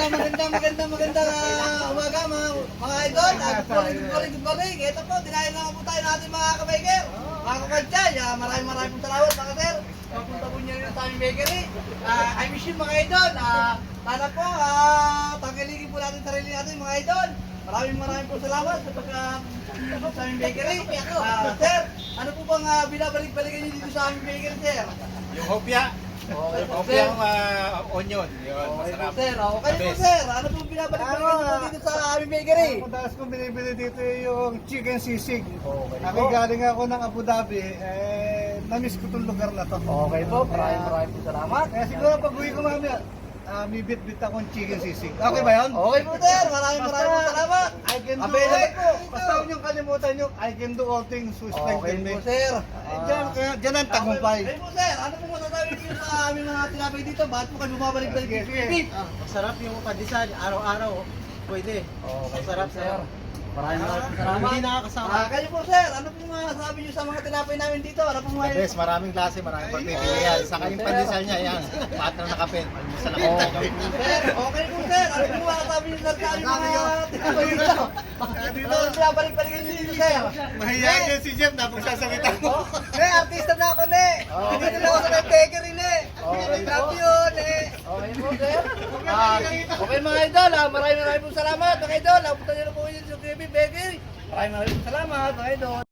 magandang umaga mga idol. Good morning. Ito po, dinahin naman po tayo natin mga kabiker. Mga kabansay, maraming pong salamat mga sir. Papunta po niyo rin sa aming bakery. I wish you mga idol. Sana po, tangkiligin po natin sarili natin mga idol. Maraming po salamat sa pagkapunta sa aming bakery. Sir, ano po bang binabalik-balikan niyo dito sa aming bakery, sir? Yung hopya. Okay, Hopya yung onion. Yun, masarap. Sir, okay po sir. Ano po binabalik-balikan niyo dito sa aming bakery? Ang madalas kong binibili dito yung chicken sisig. Okay Ako galing ako ng Abu Dhabi, na-miss ko itong lugar na to. Okay po, maraming po salamat. Kaya siguro pag uwi ko mamaya, may bit-bit akong chicken sisig. Okay ba yun? Okay po sir, maraming po salamat. I can do Available po. Basta huwag niyong kalimutan yung I can do all things who strengthen me. po sir. Diyan ang tagumpay. Okay po sir, ano po masasabi niyo sa aming mga tinapay dito? Bakit po kayo bumabalik-balik dito? Sige. Masarap yung pandesal, araw-araw. Pwede. Masarap sir. Maraming po salamat. Hindi nakakasama. Kayo po sir, ano po masasabi niyo sa mga tinapay namin dito? Ano po mga... Bes, maraming klase, maraming pagpipilian. Saka yung pandesal niya, yan. Patro na kape. Almusal ako. Sir, okay po sir. Ano po masasabi niyo sir sa aming mga tinapay dito? Dito, binabalik-balikan niyo dito sir. Mahihayin si Jeff na kung sasabitan mo. Artista na ako ne. Dito na ako sa may bakery ne. May champion ne. Okay po sir. Okay mga idol, maraming po salamat mga idol. Napunta niyo na po kayo sa KB Bakery. Maraming po salamat mga idol.